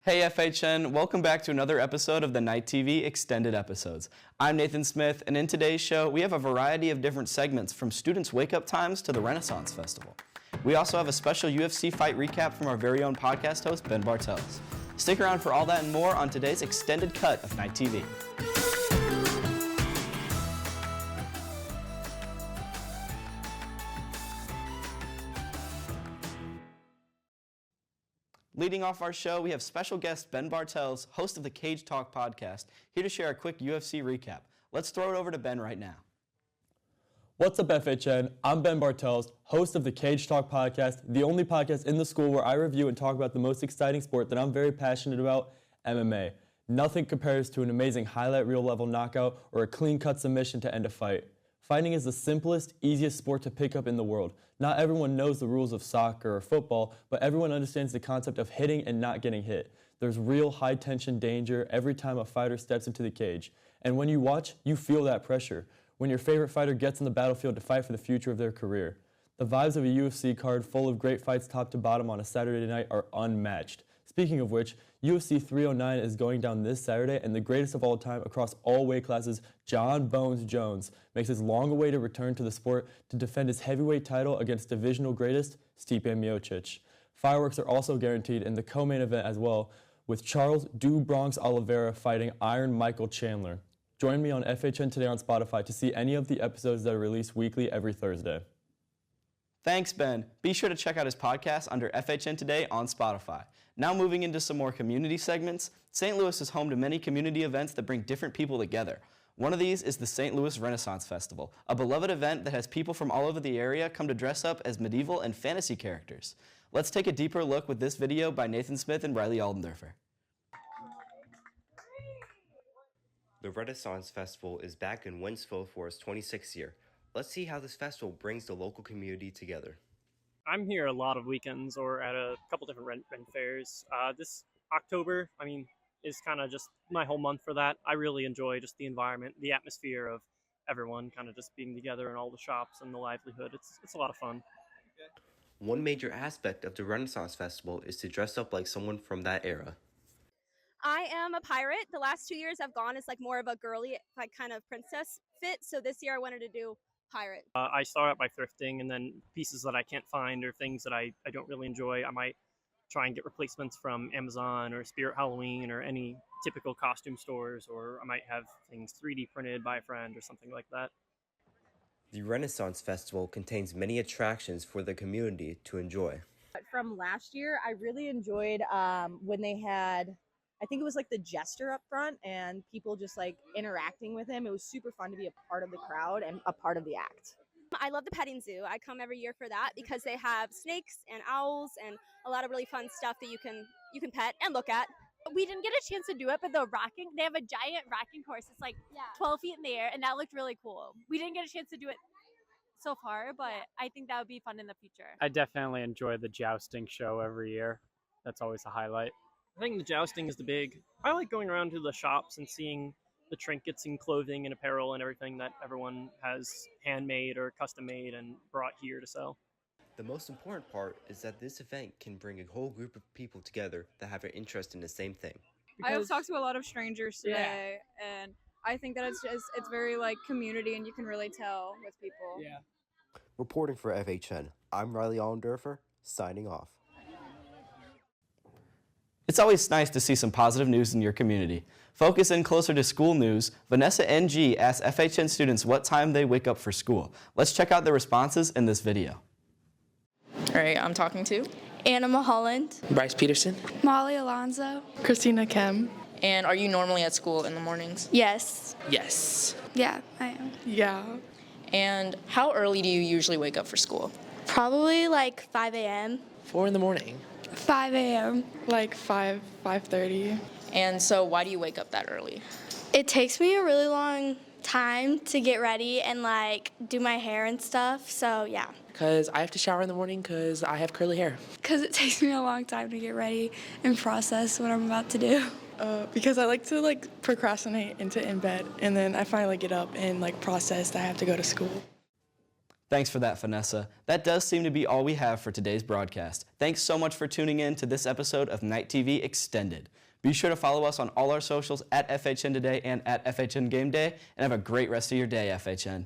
Hey FHN, welcome back to another episode of the Night TV Extended Episodes. I'm Nathan Smith, and in today's show, we have a variety of different segments from students' wake-up times to the Renaissance Festival. We also have a special UFC fight recap from our very own podcast host, Ben Bartels. Stick around for all that and more on today's extended cut of Night TV. Leading off our show, we have special guest Ben Bartels, host of the Cage Talk podcast, here to share a quick UFC recap. Let's throw it over to Ben right now. What's up, FHN? I'm Ben Bartels, host of the Cage Talk podcast, the only podcast in the school where I review and talk about the most exciting sport that I'm very passionate about, MMA. Nothing compares to an amazing highlight reel level knockout or a clean-cut submission to end a fight. Fighting is the simplest, easiest sport to pick up in the world. Not everyone knows the rules of soccer or football, but everyone understands the concept of hitting and not getting hit. There's real high-tension danger every time a fighter steps into the cage. And when you watch, you feel that pressure. When your favorite fighter gets on the battlefield to fight for the future of their career. The vibes of a UFC card full of great fights top to bottom on a Saturday night are unmatched. Speaking of which, UFC 309 is going down this Saturday, and the greatest of all time across all weight classes, John Bones Jones, makes his long-awaited return to the sport to defend his heavyweight title against divisional greatest, Stipe Miocic. Fireworks are also guaranteed in the co-main event as well, with Charles "Do Bronx" Oliveira fighting Iron Michael Chandler. Join me on FHN Today on Spotify to see any of the episodes that are released weekly every Thursday. Thanks, Ben. Be sure to check out his podcast under FHN Today on Spotify. Now moving into some more community segments, St. Louis is home to many community events that bring different people together. One of these is the St. Louis Renaissance Festival, a beloved event that has people from all over the area come to dress up as medieval and fantasy characters. Let's take a deeper look with this video by Nathan Smith and Riley Aldenderfer. The Renaissance Festival is back in Wentzville for its 26th year. Let's see how this festival brings the local community together. I'm here a lot of weekends or at a couple different rent fairs. This October, is kind of just my whole month for that. I really enjoy just the environment, the atmosphere of everyone kind of just being together in all the shops and the livelihood. It's a lot of fun. One major aspect of the Renaissance Festival is to dress up like someone from that era. I am a pirate. The last 2 years I've gone as like more of a girly, like kind of princess fit. So this year I wanted to do pirate. I start out by thrifting, and then pieces that I can't find or things that I don't really enjoy, I might try and get replacements from Amazon or Spirit Halloween or any typical costume stores, or I might have things 3D printed by a friend or something like that. The Renaissance Festival contains many attractions for the community to enjoy. From last year, I really enjoyed when they had, I think it was like the jester up front and people just like interacting with him. It was super fun to be a part of the crowd and a part of the act. I love the petting zoo. I come every year for that because they have snakes and owls and a lot of really fun stuff that you can pet and look at. We didn't get a chance to do it, but they have a giant rocking horse. It's like 12 feet in the air, and that looked really cool. We didn't get a chance to do it so far, but I think that would be fun in the future. I definitely enjoy the jousting show every year. That's always a highlight. I think the jousting is the big. I like going around to the shops and seeing the trinkets and clothing and apparel and everything that everyone has handmade or custom made and brought here to sell. The most important part is that this event can bring a whole group of people together that have an interest in the same thing. I have talked to a lot of strangers today, and I think that it's very like community, and you can really tell with people. Yeah. Reporting for FHN, I'm Riley Aldenderfer, signing off. It's always nice to see some positive news in your community. Focus in closer to school news, Vanessa Ng asked FHN students what time they wake up for school. Let's check out their responses in this video. All right, I'm talking to Anna Mulholland, Bryce Peterson, Molly Alonzo, Christina Kim. And are you normally at school in the mornings? Yes. Yes. Yeah, I am. Yeah. And how early do you usually wake up for school? Probably like 5 a.m. 4 in the morning. 5 a.m. Like 5:30. And so why do you wake up that early? It takes me a really long time to get ready and like do my hair and stuff, so yeah. Because I have to shower in the morning because I have curly hair. Because it takes me a long time to get ready and process what I'm about to do. Because I like to procrastinate into in bed, and then I finally get up and process that I have to go to school. Thanks for that, Vanessa. That does seem to be all we have for today's broadcast. Thanks so much for tuning in to this episode of Night TV Extended. Be sure to follow us on all our socials at FHNtoday and at FHN Game Day, and have a great rest of your day, FHN.